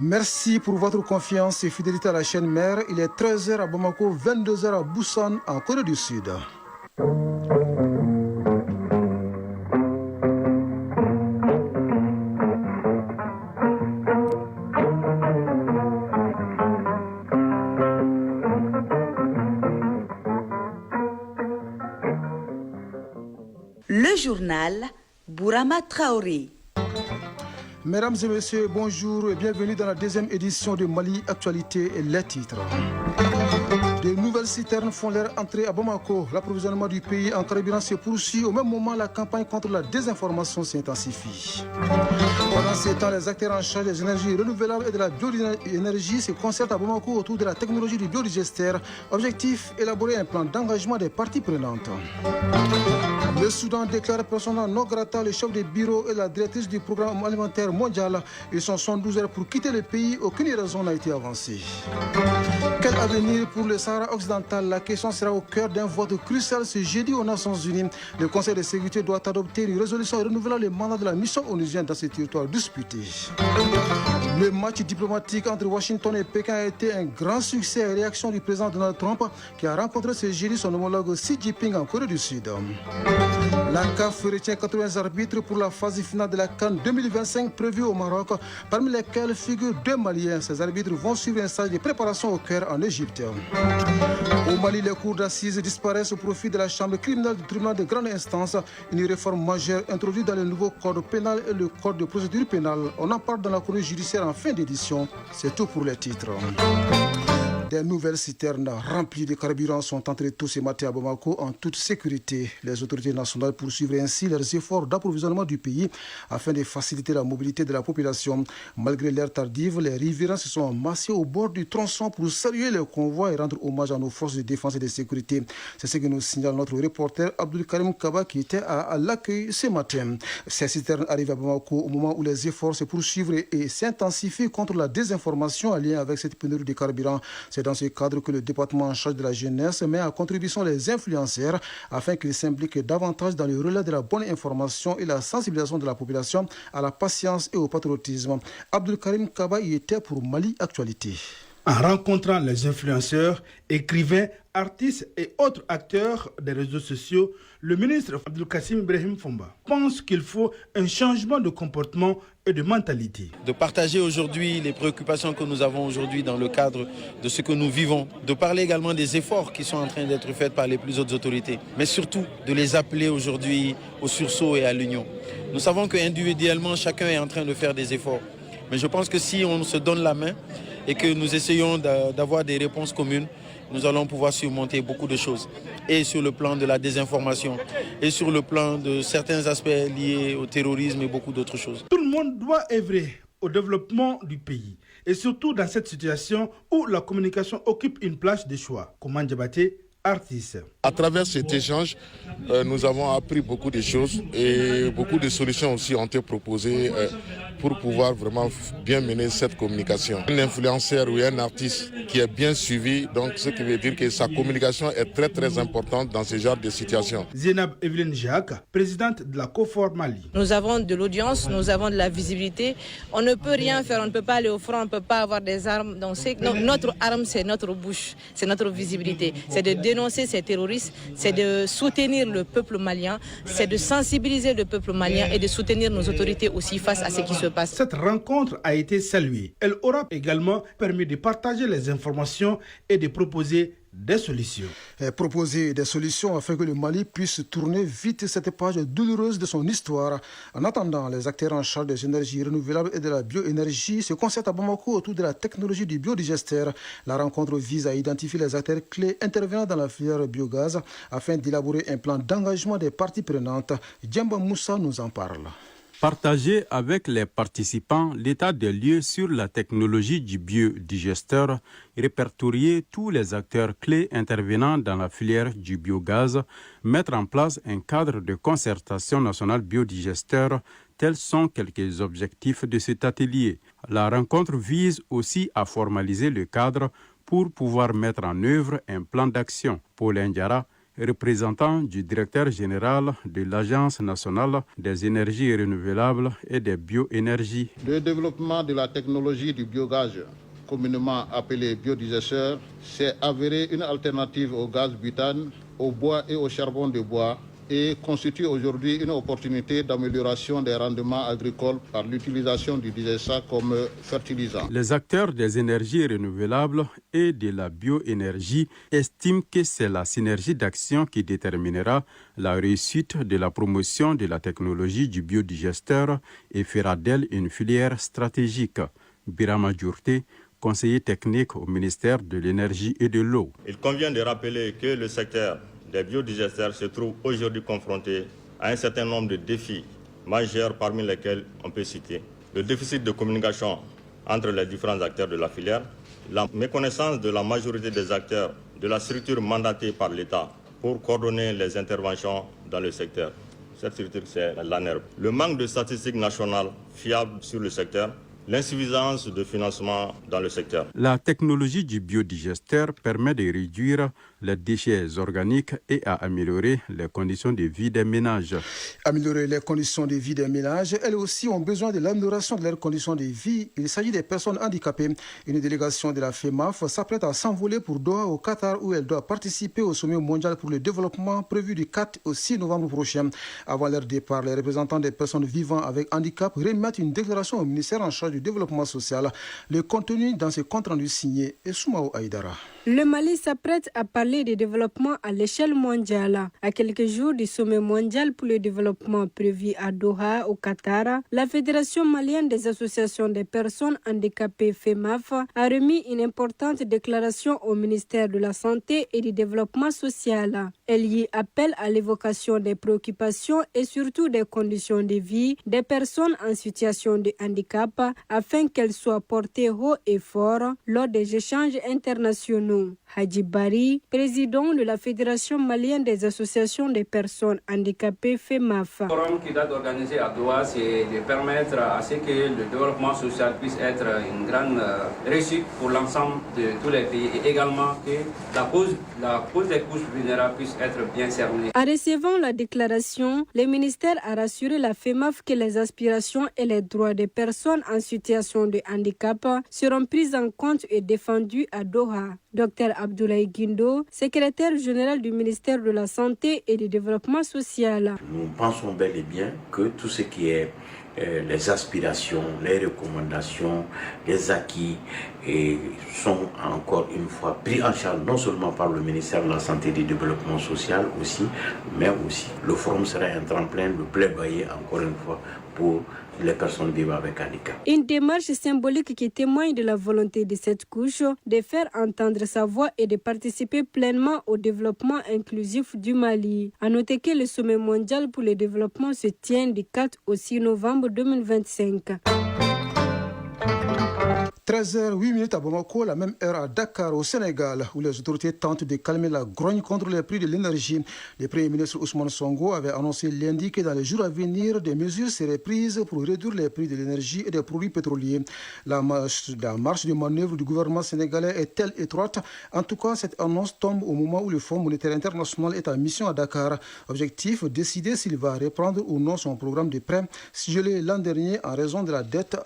Merci pour votre confiance et fidélité à la chaîne mère. Il est 13h à Bamako, 22h à Busan, en Corée du Sud. Le journal Bourama Traoré. Mesdames et messieurs, bonjour et bienvenue dans la deuxième édition de Mali Actualité et les titres. De nouvelles citernes font leur entrée à Bamako. L'approvisionnement du pays en carburant se poursuit. Au même moment, la campagne contre la désinformation s'intensifie. Pendant ce temps, les acteurs en charge des énergies renouvelables et de la bioénergie se concertent à Bamako autour de la technologie du biodigester. Objectif, élaborer un plan d'engagement des parties prenantes. Le Soudan déclare persona non grata le chef de bureau et la directrice du programme alimentaire mondial. Ils sont 112 heures pour quitter le pays. Aucune raison n'a été avancée. Quel avenir pour le Sahara occidental? La question sera au cœur d'un vote crucial ce jeudi aux Nations Unies. Le Conseil de sécurité doit adopter une résolution renouvelant le mandat de la mission onusienne dans ces territoires disputés. Le match diplomatique entre Washington et Pékin a été un grand succès et réaction du président Donald Trump qui a rencontré ce jeudi son homologue Xi Jinping en Corée du Sud. La CAF retient 80 arbitres pour la phase finale de la CAN 2025 prévue au Maroc, parmi lesquels figurent 2 Maliens. Ces arbitres vont suivre un stage de préparation au Caire en Égypte. Au Mali, les cours d'assises disparaissent au profit de la chambre criminelle du tribunal de grande instance. Une réforme majeure introduite dans le nouveau code pénal et le code de procédure pénale. On en parle dans la chronique judiciaire en fin d'édition. C'est tout pour les titres. Des nouvelles citernes remplies de carburant sont entrées tôt ce matin à Bamako en toute sécurité. Les autorités nationales poursuivent ainsi leurs efforts d'approvisionnement du pays afin de faciliter la mobilité de la population. Malgré l'ère tardive, les riverains se sont massés au bord du tronçon pour saluer le convoi et rendre hommage à nos forces de défense et de sécurité. C'est ce que nous signale notre reporter Abdul Karim Kaba qui était à l'accueil ce matin. Ces citernes arrivent à Bamako au moment où les efforts se poursuivent et s'intensifient contre la désinformation en lien avec cette pénurie de carburant. C'est dans ce cadre que le département en charge de la jeunesse met à contribution les influenceurs afin qu'ils s'impliquent davantage dans le relais de la bonne information et la sensibilisation de la population à la patience et au patriotisme. Abdul Karim Kaba y était pour Mali Actualité. En rencontrant les influenceurs, écrivains, artistes et autres acteurs des réseaux sociaux, le ministre Abdul Kassim Ibrahim Fomba pense qu'il faut un changement de comportement et de mentalité. De partager aujourd'hui les préoccupations que nous avons aujourd'hui dans le cadre de ce que nous vivons, de parler également des efforts qui sont en train d'être faits par les plus hautes autorités, mais surtout de les appeler aujourd'hui au sursaut et à l'union. Nous savons qu'individuellement, chacun est en train de faire des efforts, mais je pense que si on se donne la main et que nous essayons d'avoir des réponses communes, nous allons pouvoir surmonter beaucoup de choses. Et sur le plan de la désinformation, et sur le plan de certains aspects liés au terrorisme et beaucoup d'autres choses. Tout le monde doit œuvrer au développement du pays. Et surtout dans cette situation où la communication occupe une place de choix. Comment Diabaté, artiste. À travers cet échange, nous avons appris beaucoup de choses et beaucoup de solutions aussi ont été proposées pour pouvoir vraiment bien mener cette communication. Un influenceur ou un artiste qui est bien suivi, donc ce qui veut dire que sa communication est très très importante dans ce genre de situation. Zainab Evelyne Jacques, présidente de la COFOR Mali. Nous avons de l'audience, nous avons de la visibilité. On ne peut rien faire, on ne peut pas aller au front, on ne peut pas avoir des armes. Donc notre arme, c'est notre bouche, c'est notre visibilité. C'est de dénoncer ces terroristes, c'est de soutenir le peuple malien, c'est de sensibiliser le peuple malien et de soutenir nos autorités aussi face à ce qui se passe. Cette rencontre a été saluée. Elle aura également permis de partager les informations et de proposer des solutions. Proposer des solutions afin que le Mali puisse tourner vite cette page douloureuse de son histoire. En attendant, les acteurs en charge des énergies renouvelables et de la bioénergie se concertent à Bamako autour de la technologie du biodigester. La rencontre vise à identifier les acteurs clés intervenant dans la filière biogaz afin d'élaborer un plan d'engagement des parties prenantes. Djamba Moussa nous en parle. Partager avec les participants l'état des lieux sur la technologie du biodigesteur, répertorier tous les acteurs clés intervenant dans la filière du biogaz, mettre en place un cadre de concertation nationale biodigesteur, tels sont quelques objectifs de cet atelier. La rencontre vise aussi à formaliser le cadre pour pouvoir mettre en œuvre un plan d'action. Paul Ndiara, représentant du directeur général de l'Agence nationale des énergies renouvelables et des bioénergies. Le développement de la technologie du biogaz, communément appelé biodigesteur, s'est avéré une alternative au gaz butane, au bois et au charbon de bois et constitue aujourd'hui une opportunité d'amélioration des rendements agricoles par l'utilisation du digesta comme fertilisant. Les acteurs des énergies renouvelables et de la bioénergie estiment que c'est la synergie d'action qui déterminera la réussite de la promotion de la technologie du biodigesteur et fera d'elle une filière stratégique. Birama Djourté, conseiller technique au ministère de l'Énergie et de l'Eau. Il convient de rappeler que le secteur des biodigesteurs se trouve aujourd'hui confronté à un certain nombre de défis majeurs parmi lesquels on peut citer le déficit de communication entre les différents acteurs de la filière, la méconnaissance de la majorité des acteurs de la structure mandatée par l'État pour coordonner les interventions dans le secteur. Cette structure, c'est l'ANERB. Le manque de statistiques nationales fiables sur le secteur, l'insuffisance de financement dans le secteur. La technologie du biodigesteur permet de réduire les déchets organiques et à améliorer les conditions de vie des ménages. Améliorer les conditions de vie des ménages, elles aussi ont besoin de l'amélioration de leurs conditions de vie. Il s'agit des personnes handicapées. Une délégation de la FEMAF s'apprête à s'envoler pour Doha au Qatar où elle doit participer au sommet mondial pour le développement prévu du 4 au 6 novembre prochain. Avant leur départ, les représentants des personnes vivant avec handicap remettent une déclaration au ministère en charge du développement social. Le contenu dans ce compte rendu signé est Soumaou Aïdara. Le Mali s'apprête à parler de développement à l'échelle mondiale. À quelques jours du sommet mondial pour le développement prévu à Doha, au Qatar, la Fédération malienne des associations des personnes handicapées FEMAF a remis une importante déclaration au ministère de la Santé et du Développement social. Elle y appelle à l'évocation des préoccupations et surtout des conditions de vie des personnes en situation de handicap afin qu'elles soient portées haut et fort lors des échanges internationaux. Hadji Bari, président de la Fédération malienne des associations des personnes handicapées FEMAF. Le forum qui date d'organiser à Doha, c'est de permettre à ce que le développement social puisse être une grande réussite pour l'ensemble de tous les pays et également que la cause des couches vulnérables puisse être bien cernée. En recevant la déclaration, le ministère a rassuré la FEMAF que les aspirations et les droits des personnes en situation de handicap seront pris en compte et défendus à Doha. Dr Abdoulaye Guindo, secrétaire général du ministère de la Santé et du Développement social. Nous pensons bel et bien que tout ce qui est les aspirations, les recommandations, les acquis sont encore une fois pris en charge non seulement par le ministère de la Santé et du Développement social aussi, mais aussi le forum sera un tremplin de plaidoyer encore une fois pour les personnes vivant avec handicap. Une démarche symbolique qui témoigne de la volonté de cette couche de faire entendre sa voix et de participer pleinement au développement inclusif du Mali. À noter que le sommet mondial pour le développement se tient du 4 au 6 novembre 2025. 13h08 à Bamako, la même heure à Dakar au Sénégal, où les autorités tentent de calmer la grogne contre les prix de l'énergie. Le Premier ministre Ousmane Sonko avait annoncé lundi que dans les jours à venir, des mesures seraient prises pour réduire les prix de l'énergie et des produits pétroliers. La marche de manœuvre du gouvernement sénégalais est-elle étroite? En tout cas, cette annonce tombe au moment où le Fonds monétaire international est en mission à Dakar. Objectif, décider s'il va reprendre ou non son programme de prêt gelé l'an dernier en raison de la dette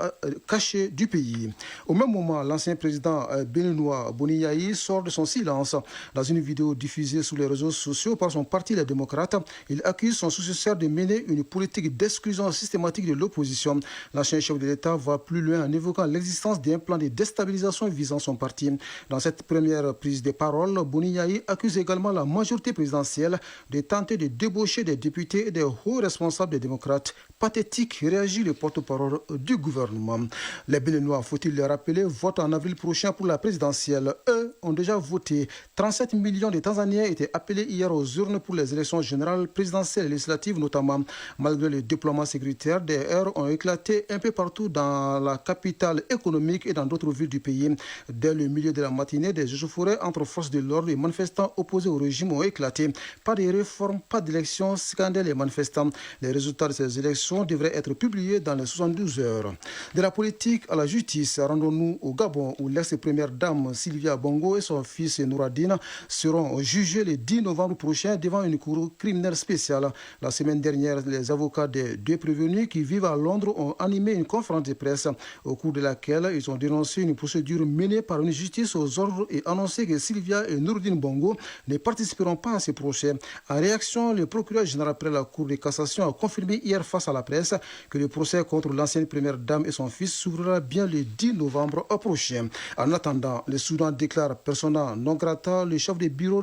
cachée du pays. Au même moment, l'ancien président béninois Boni Yayi sort de son silence. Dans une vidéo diffusée sur les réseaux sociaux par son parti Les Démocrates, il accuse son successeur de mener une politique d'exclusion systématique de l'opposition. L'ancien chef de l'État va plus loin en évoquant l'existence d'un plan de déstabilisation visant son parti. Dans cette première prise de parole, Boni Yayi accuse également la majorité présidentielle de tenter de débaucher des députés et des hauts responsables des démocrates. Pathétique, réagit le porte-parole du gouvernement. Les Béninois, faut-il le rappeler, votent en avril prochain pour la présidentielle. Eux ont déjà voté. 37 millions de Tanzaniens étaient appelés hier aux urnes pour les élections générales, présidentielles et législatives notamment. Malgré le déploiement sécuritaire, des heurts ont éclaté un peu partout dans la capitale économique et dans d'autres villes du pays. Dès le milieu de la matinée, des échauffourées entre forces de l'ordre et manifestants opposés au régime ont éclaté. Pas de réformes, pas d'élections, scandaient les manifestants. Les résultats de ces élections devraient être publiés dans les 72 heures. De la politique à la justice, rendons rendons-nous au Gabon où l'ex-première dame Sylvia Bongo et son fils Nouradine seront jugés le 10 novembre prochain devant une cour criminelle spéciale. La semaine dernière, les avocats des deux prévenus qui vivent à Londres ont animé une conférence de presse au cours de laquelle ils ont dénoncé une procédure menée par une justice aux ordres et annoncé que Sylvia et Nouradine Bongo ne participeront pas à ce procès. En réaction, le procureur général près la Cour de cassation a confirmé hier face à la presse que le procès contre l'ancienne première dame et son fils s'ouvrira bien le 10 novembre prochain. En attendant, le Soudan déclare persona non grata le chef de bureau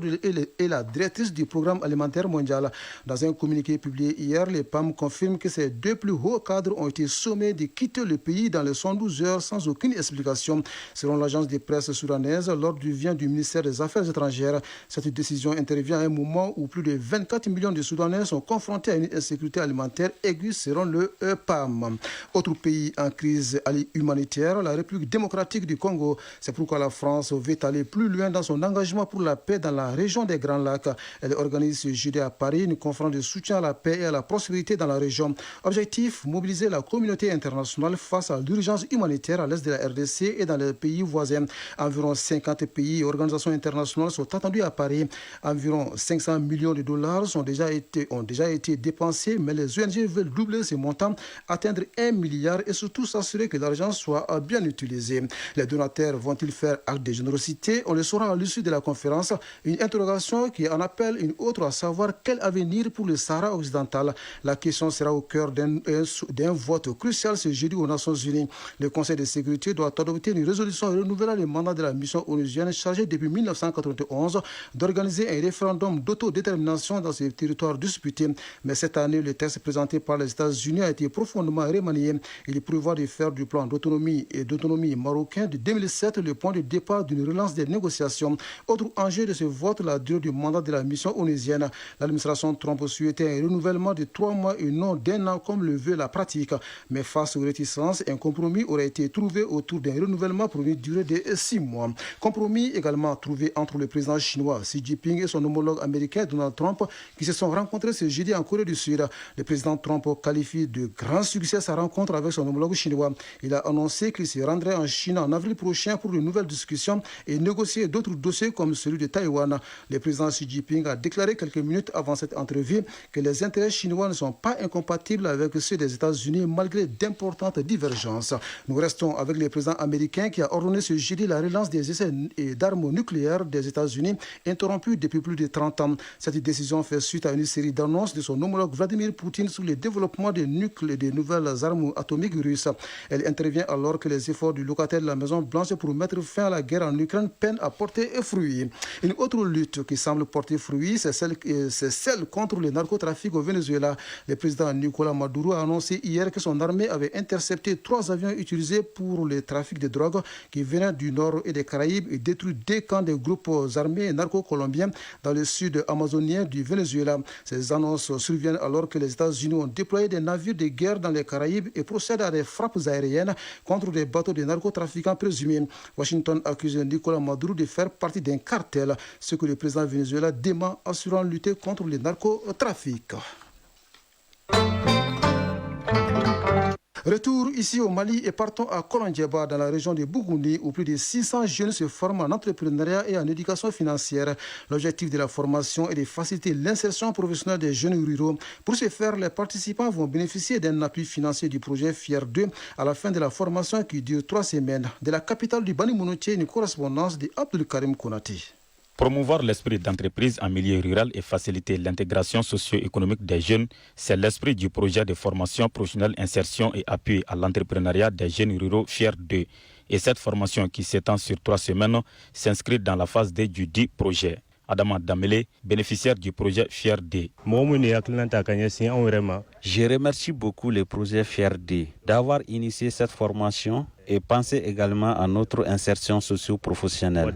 et la directrice du programme alimentaire mondial. Dans un communiqué publié hier, les PAM confirment que ces deux plus hauts cadres ont été sommés de quitter le pays dans les 112 heures sans aucune explication. Selon l'agence de presse soudanaise, l'ordre vient du ministère des Affaires étrangères. Cette décision intervient à un moment où plus de 24 millions de Soudanais sont confrontés à une insécurité alimentaire aiguë selon le PAM. Autre pays en crise humanitaire, la République démocratique du Congo. C'est pourquoi la France veut aller plus loin dans son engagement pour la paix dans la région des Grands Lacs. Elle organise ce jeudi à Paris une conférence de soutien à la paix et à la prospérité dans la région. Objectif, mobiliser la communauté internationale face à l'urgence humanitaire à l'est de la RDC et dans les pays voisins. Environ 50 pays et organisations internationales sont attendus à Paris. Environ 500 millions de dollars ont déjà été dépensés, mais les ONG veulent doubler ces montants, atteindre 1 milliard et surtout s'assurer que l'argent soit bien utilisé. Les donataires vont-ils faire acte de générosité? On le saura à l'issue de la conférence. Une interrogation qui en appelle une autre, à savoir quel avenir pour le Sahara occidental. La question sera au cœur d'un vote crucial ce jeudi aux Nations Unies. Le Conseil de sécurité doit adopter une résolution renouvelant le mandat de la mission onusienne chargée depuis 1991 d'organiser un référendum d'autodétermination dans ces territoires disputés. Mais cette année, le texte présenté par les États-Unis a été profondément remanié. Il prévoit de faire du plan d'autonomie marocain de 2007 le point de départ d'une relance des négociations. Autre enjeu de ce vote, la durée du mandat de la mission onusienne. L'administration Trump souhaitait un renouvellement de 3 mois et non d'1 an comme le veut la pratique. Mais face aux réticences, un compromis aurait été trouvé autour d'un renouvellement pour une durée de 6 mois. Compromis également trouvé entre le président chinois Xi Jinping et son homologue américain Donald Trump qui se sont rencontrés ce jeudi en Corée du Sud. Le président Trump qualifie de grand succès sa rencontre avec son homologue chinois. Il a annoncé qu'il se rendrait en Chine en avril prochain pour de nouvelles discussions et négocier d'autres dossiers comme celui de Taïwan. Le président Xi Jinping a déclaré quelques minutes avant cette entrevue que les intérêts chinois ne sont pas incompatibles avec ceux des États-Unis malgré d'importantes divergences. Nous restons avec le président américain qui a ordonné ce jeudi la relance des essais d'armes nucléaires des États-Unis interrompus depuis plus de 30 ans. Cette décision fait suite à une série d'annonces de son homologue Vladimir Poutine sur le développement des nouvelles armes atomiques russes. Elle intervient alors que les efforts du locataire de la Maison-Blanche pour mettre fin à la guerre en Ukraine peinent à porter fruit. Une autre lutte qui semble porter fruit, c'est celle contre le narcotrafic au Venezuela. Le président Nicolás Maduro a annoncé hier que son armée avait intercepté 3 avions utilisés pour le trafic de drogue qui venaient du nord et des Caraïbes et détruit 2 camps des groupes armés narco-colombiens dans le sud amazonien du Venezuela. Ces annonces surviennent alors que les États-Unis ont déployé des navires de guerre dans les Caraïbes et procèdent à des frappes aériennes contre des bateaux de narcotrafiquants présumés. Washington accuse Nicolás Maduro de faire partie d'un cartel, ce que le président Venezuela dément, assurant lutter contre le narcotrafic. Retour ici au Mali et partons à Kolondieba dans la région de Bougouni où plus de 600 jeunes se forment en entrepreneuriat et en éducation financière. L'objectif de la formation est de faciliter l'insertion professionnelle des jeunes ruraux. Pour ce faire, les participants vont bénéficier d'un appui financier du projet FIER 2 à la fin de la formation qui dure 3 semaines. De la capitale du Bani Mounouté, une correspondance de Abdul Karim Konati. Promouvoir l'esprit d'entreprise en milieu rural et faciliter l'intégration socio-économique des jeunes, c'est l'esprit du projet de formation professionnelle, insertion et appui à l'entrepreneuriat des jeunes ruraux FIER 2. Et cette formation qui s'étend sur 3 semaines s'inscrit dans la phase D du dit projet. Adama Damele, bénéficiaire du projet FIER 2. Je remercie beaucoup le projet FIER 2 d'avoir initié cette formation et penser également à notre insertion socio-professionnelle.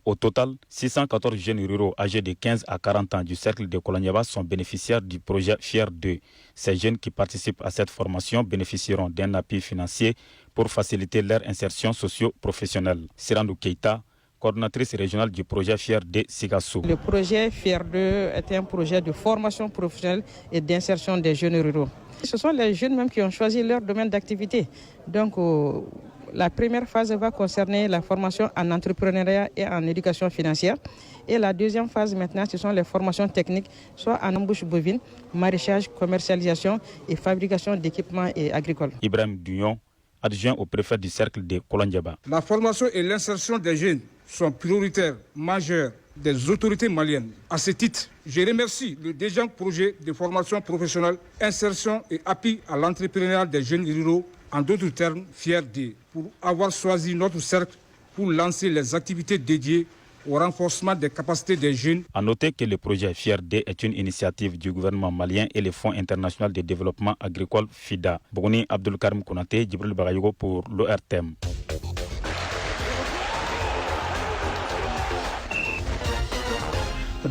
Au total, 614 jeunes ruraux âgés de 15 à 40 ans du cercle de Kolondieba sont bénéficiaires du projet FIER 2. Ces jeunes qui participent à cette formation bénéficieront d'un appui financier pour faciliter leur insertion socio-professionnelle. Sirandou Keita, coordonnatrice régionale du projet FIER de Sigassou. Le projet FIER 2 est un projet de formation professionnelle et d'insertion des jeunes ruraux. Ce sont les jeunes même qui ont choisi leur domaine d'activité. Donc, la première phase va concerner la formation en entrepreneuriat et en éducation financière. Et la deuxième phase maintenant, ce sont les formations techniques, soit en embouche bovine, maraîchage, commercialisation et fabrication d'équipements agricoles. Ibrahim Duyon, adjoint au préfet du cercle de Kolondiaba. La formation et l'insertion des jeunes sont prioritaires, majeures des autorités maliennes. À ce titre, je remercie le DGEN projet de formation professionnelle, insertion et appui à l'entrepreneuriat des jeunes ruraux, en d'autres termes, FIER-D, pour avoir choisi notre cercle pour lancer les activités dédiées au renforcement des capacités des jeunes. A noter que le projet FIER-D est une initiative du gouvernement malien et le Fonds international de développement agricole FIDA. Bouni Abdelkarim Konaté, Djibril Bagayogo pour l'ORTM.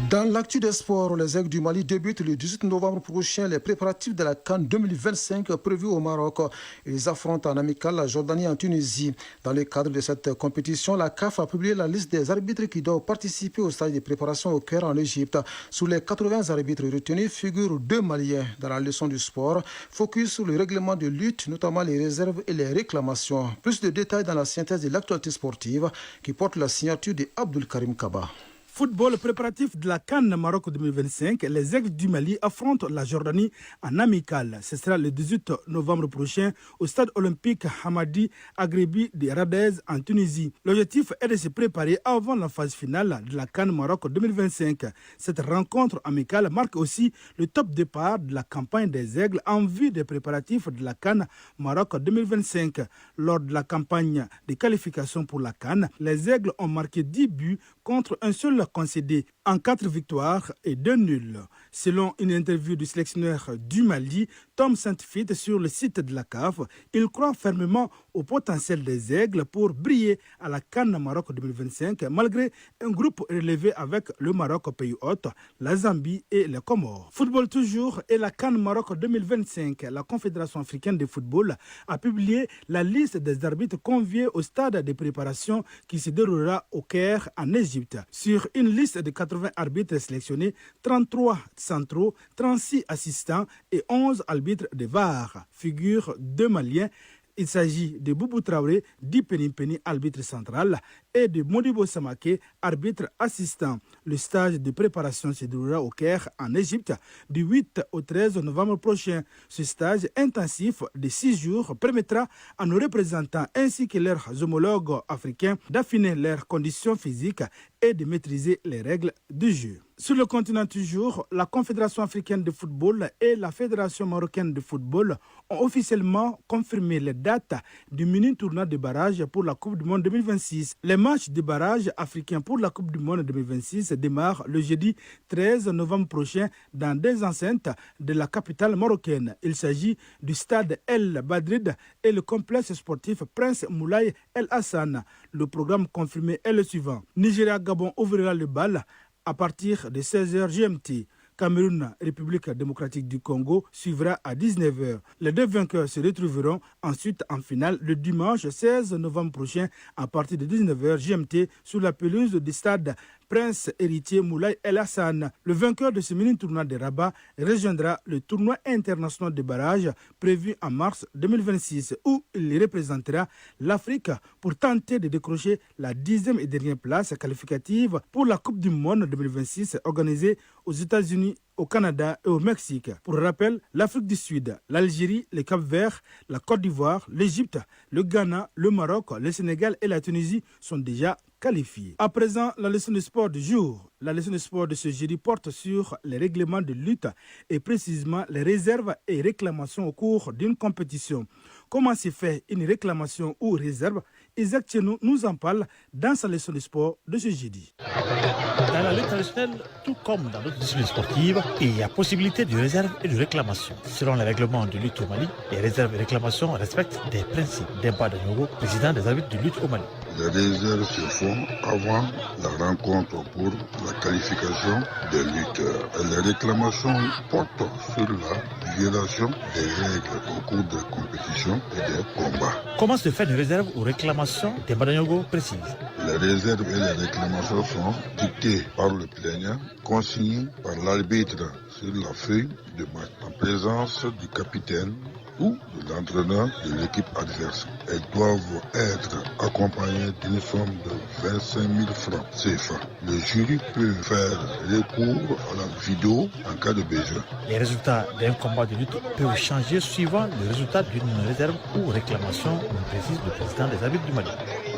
Dans l'actu des sports, les Aigles du Mali débutent le 18 novembre prochain les préparatifs de la CAN 2025 prévus au Maroc. Ils affrontent en amical la Jordanie en Tunisie. Dans le cadre de cette compétition, la CAF a publié la liste des arbitres qui doivent participer au stage de préparation au Caire en Égypte. Sous les 80 arbitres retenus figurent 2 Maliens. Dans la leçon du sport, focus sur le règlement de lutte, notamment les réserves et les réclamations. Plus de détails dans la synthèse de l'actualité sportive qui porte la signature de Abdelkarim Kaba. Football préparatif de la CAN Maroc 2025, les Aigles du Mali affrontent la Jordanie en amical. Ce sera le 18 novembre prochain au stade olympique Hamadi Agrebi de Radez en Tunisie. L'objectif est de se préparer avant la phase finale de la CAN Maroc 2025. Cette rencontre amicale marque aussi le top départ de la campagne des Aigles en vue des préparatifs de la CAN Maroc 2025. Lors de la campagne de qualification pour la CAN, les Aigles ont marqué 10 buts contre un seul concédé en 4 victoires et 2 nuls. Selon une interview du sélectionneur du Mali, Tom Saint-Fit, sur le site de la CAF, il croit fermement au potentiel des Aigles pour briller à la CAN Maroc 2025, malgré un groupe relevé avec le Maroc pays hôte, la Zambie et les Comores. Football toujours et la CAN Maroc 2025. La Confédération africaine de football a publié la liste des arbitres conviés au stade de préparation qui se déroulera au Caire en Égypte. Sur une liste de 80 arbitres sélectionnés, 33 centraux, 36 assistants et 11 arbitres de VAR. Figurent 2 Maliens. Il s'agit de Boubou Traoré, dit Penny, arbitre central, et de Modibo Samake, arbitre assistant. Le stage de préparation se déroulera au Caire, en Égypte, du 8 au 13 novembre prochain. Ce stage intensif de 6 jours permettra à nos représentants ainsi que leurs homologues africains d'affiner leurs conditions physiques et de maîtriser les règles du jeu. Sur le continent toujours, la Confédération africaine de football et la Fédération marocaine de football ont officiellement confirmé les dates du mini-tournoi de barrage pour la Coupe du Monde 2026. Les matchs de barrage africains pour la Coupe du Monde 2026 démarrent le jeudi 13 novembre prochain dans des enceintes de la capitale marocaine. Il s'agit du stade El Badrid et le complexe sportif Prince Moulay El Hassan. Le programme confirmé est le suivant. Nigeria-Gabon ouvrira le bal à partir de 16h GMT. Cameroun, République démocratique du Congo, suivra à 19h. Les 2 vainqueurs se retrouveront ensuite en finale le dimanche 16 novembre prochain à partir de 19h GMT sur la pelouse du stade Prince Héritier Moulay El Hassan. Le vainqueur de ce mini-tournoi de Rabat rejoindra le tournoi international de barrage prévu en mars 2026 où il représentera l'Afrique pour tenter de décrocher la 10e et dernière place qualificative pour la Coupe du Monde 2026 organisée aux États-Unis, au Canada et au Mexique. Pour rappel, l'Afrique du Sud, l'Algérie, le Cap-Vert, la Côte d'Ivoire, l'Égypte, le Ghana, le Maroc, le Sénégal et la Tunisie sont déjà qualifiés. À présent, la leçon de sport du jour. La leçon de sport de ce jeudi porte sur les règlements de lutte et précisément les réserves et réclamations au cours d'une compétition. Comment se fait une réclamation ou réserve? Isaac Tchenou nous en parle dans sa leçon de sport de ce jeudi. Dans la lutte traditionnelle, tout comme dans d'autres disciplines sportives, il y a possibilité de réserve et de réclamation. Selon les règlements de lutte au Mali, les réserves et réclamations respectent des principes. Demba Danyoro, président des arbitres de lutte au Mali. Les réserves se font avant la rencontre pour la qualification des lutteurs. Et les réclamations portent sur la violation des règles au cours des compétitions et des combats. Comment se fait une réserve ou réclamation des Badanyongo précises? Les réserves et les réclamations sont dictées par le plaignant, consignées par l'arbitre sur la feuille de match, en présence du capitaine ou de l'entraîneur de l'équipe adverse. Elles doivent être accompagnées d'une somme de 25 000 francs CFA. Le jury peut faire recours à la vidéo en cas de besoin. Les résultats d'un combat de lutte peuvent changer suivant le résultat d'une réserve ou réclamation, précise le président des arbitres du Mali.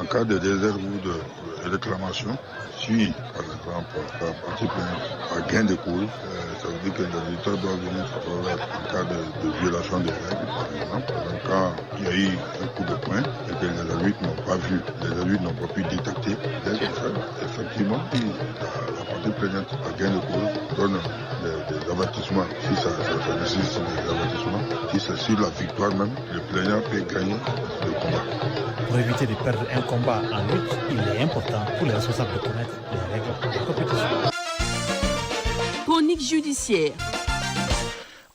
En cas de réserve ou de réclamation, si par exemple la partie à gain de cause, ça veut dire que le résultat doit venir en cas de violation des règles, par exemple. Donc, quand il y a eu un coup de poing et que les arbitres n'ont pas vu, les arbitres n'ont pas pu détecter les effets, effectivement, la partie plaignante à gain de cause donne des avertissements. Si ça nécessite des avertissements, si c'est sur la victoire même, le plaignant peut gagner le combat. Pour éviter de perdre un combat en lutte, il est important pour les responsables de connaître les règles de compétition. Chronique judiciaire.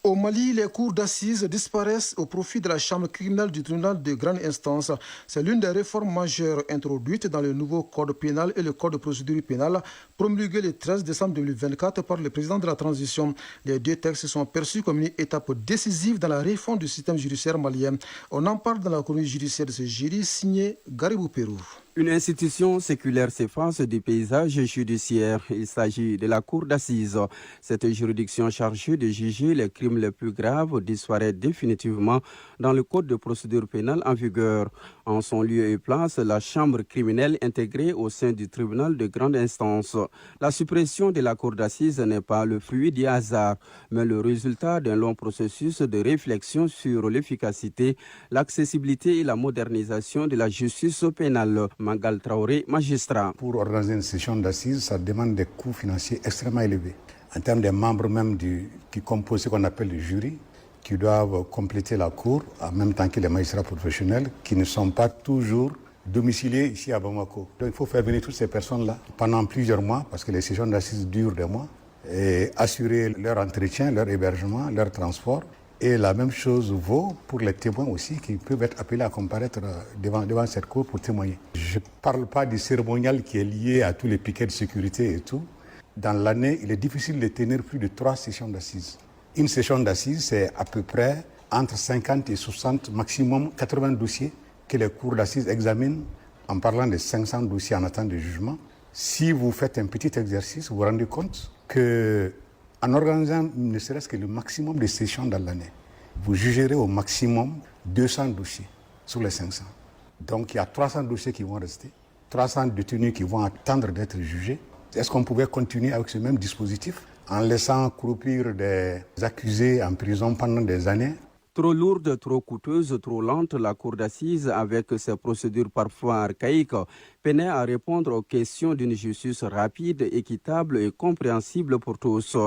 Au Mali, les cours d'assises disparaissent au profit de la chambre criminelle du tribunal de grande instance. C'est l'une des réformes majeures introduites dans le nouveau code pénal et le code de procédure pénale promulgué le 13 décembre 2024 par le président de la transition. Les deux textes sont perçus comme une étape décisive dans la réforme du système judiciaire malien. On en parle dans la chronique judiciaire de ce jury signée Garibou Pérou. Une institution séculaire s'efface du paysage judiciaire. Il s'agit de la cour d'assises. Cette juridiction chargée de juger les crimes les plus graves disparaît définitivement dans le code de procédure pénale en vigueur. En son lieu et place, la chambre criminelle intégrée au sein du tribunal de grande instance. La suppression de la cour d'assises n'est pas le fruit du hasard, mais le résultat d'un long processus de réflexion sur l'efficacité, l'accessibilité et la modernisation de la justice pénale. Mangal Traoré, magistrat. Pour organiser une session d'assises, ça demande des coûts financiers extrêmement élevés. En termes des membres même qui composent ce qu'on appelle le jury, qui doivent compléter la cour en même temps que les magistrats professionnels, qui ne sont pas toujours domiciliés ici à Bamako. Donc il faut faire venir toutes ces personnes-là pendant plusieurs mois, parce que les sessions d'assises durent des mois, et assurer leur entretien, leur hébergement, leur transport. Et la même chose vaut pour les témoins aussi qui peuvent être appelés à comparaître devant cette cour pour témoigner. Je ne parle pas du cérémonial qui est lié à tous les piquets de sécurité et tout. Dans l'année, il est difficile de tenir plus de 3 sessions d'assises. Une session d'assises, c'est à peu près entre 50 et 60, maximum 80 dossiers que les cours d'assises examinent en parlant de 500 dossiers en attente de jugement. Si vous faites un petit exercice, vous vous rendez compte que en organisant ne serait-ce que le maximum de sessions dans l'année, vous jugerez au maximum 200 dossiers sur les 500. Donc il y a 300 dossiers qui vont rester, 300 détenus qui vont attendre d'être jugés. Est-ce qu'on pouvait continuer avec ce même dispositif en laissant croupir des accusés en prison pendant des années? Trop lourde, trop coûteuse, trop lente, la cour d'assises, avec ses procédures parfois archaïques, peinait à répondre aux questions d'une justice rapide, équitable et compréhensible pour tous.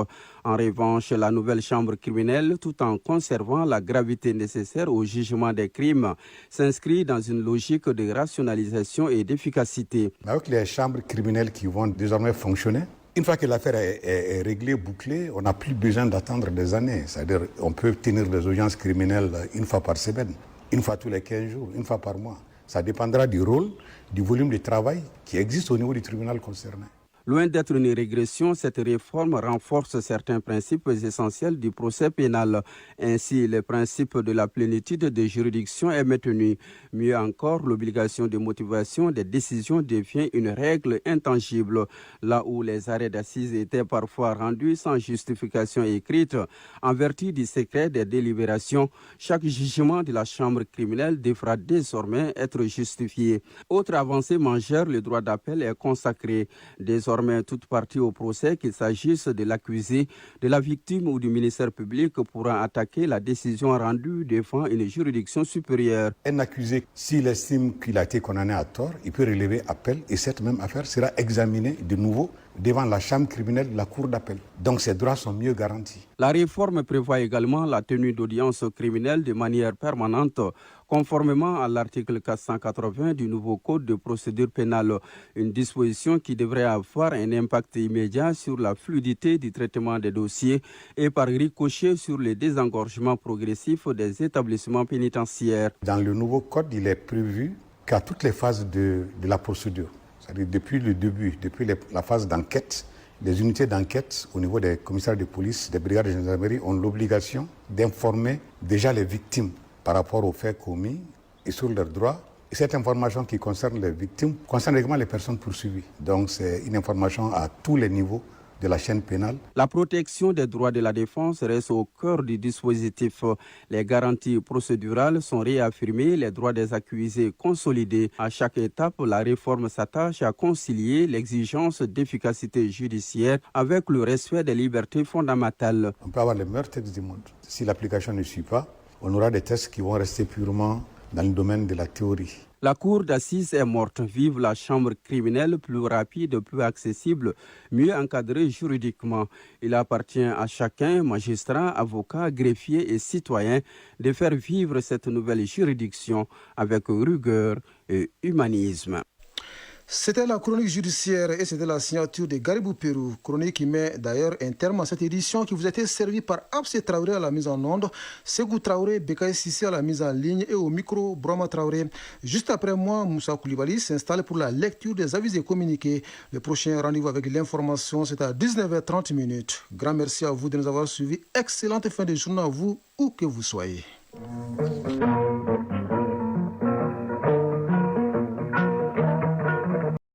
En revanche, la nouvelle chambre criminelle, tout en conservant la gravité nécessaire au jugement des crimes, s'inscrit dans une logique de rationalisation et d'efficacité. Avec les chambres criminelles qui vont désormais fonctionner, une fois que l'affaire est réglée, bouclée, on n'a plus besoin d'attendre des années. C'est-à-dire qu'on peut tenir des audiences criminelles une fois par semaine, une fois tous les 15 jours, une fois par mois. Ça dépendra du rôle, du volume de travail qui existe au niveau du tribunal concerné. Loin d'être une régression, cette réforme renforce certains principes essentiels du procès pénal. Ainsi, le principe de la plénitude de juridiction est maintenu. Mieux encore, l'obligation de motivation des décisions devient une règle intangible. Là où les arrêts d'assises étaient parfois rendus sans justification écrite, en vertu du secret des délibérations, chaque jugement de la chambre criminelle devra désormais être justifié. Autre avancée majeure, le droit d'appel est consacré. Désormais, toute partie au procès, qu'il s'agisse de l'accusé, de la victime ou du ministère public, pourra attaquer la décision rendue devant une juridiction supérieure. Un accusé, s'il estime qu'il a été condamné à tort, il peut relever appel et cette même affaire sera examinée de nouveau devant la chambre criminelle, la cour d'appel. Donc ces droits sont mieux garantis. La réforme prévoit également la tenue d'audiences criminelles de manière permanente, conformément à l'article 480 du nouveau Code de procédure pénale. Une disposition qui devrait avoir un impact immédiat sur la fluidité du traitement des dossiers et par ricochet sur le désengorgement progressif des établissements pénitentiaires. Dans le nouveau Code, il est prévu qu'à toutes les phases de la procédure, c'est-à-dire depuis le début, depuis la phase d'enquête, les unités d'enquête au niveau des commissaires de police, des brigades de gendarmerie ont l'obligation d'informer déjà les victimes par rapport aux faits commis et sur leurs droits. Et cette information qui concerne les victimes concerne également les personnes poursuivies. Donc c'est une information à tous les niveaux de la chaîne pénale. La protection des droits de la défense reste au cœur du dispositif. Les garanties procédurales sont réaffirmées, les droits des accusés consolidés. À chaque étape, la réforme s'attache à concilier l'exigence d'efficacité judiciaire avec le respect des libertés fondamentales. On peut avoir les meilleurs textes du monde. Si l'application ne suit pas, on aura des textes qui vont rester purement dans le domaine de la théorie. La cour d'assises est morte. Vive la chambre criminelle plus rapide, plus accessible, mieux encadrée juridiquement. Il appartient à chacun, magistrat, avocat, greffier et citoyen, de faire vivre cette nouvelle juridiction avec rigueur et humanisme. C'était la chronique judiciaire et c'était la signature de Garibou Pérou, chronique qui met d'ailleurs un terme à cette édition qui vous a été servie par Absé Traoré à la mise en onde, Ségou Traoré, Bekaï Sissi à la mise en ligne et au micro Brahma Traoré. Juste après moi, Moussa Koulibaly s'installe pour la lecture des avis et communiqués. Le prochain rendez-vous avec l'information, c'est à 19h30. Grand merci à vous de nous avoir suivis. Excellente fin de journée à vous, où que vous soyez.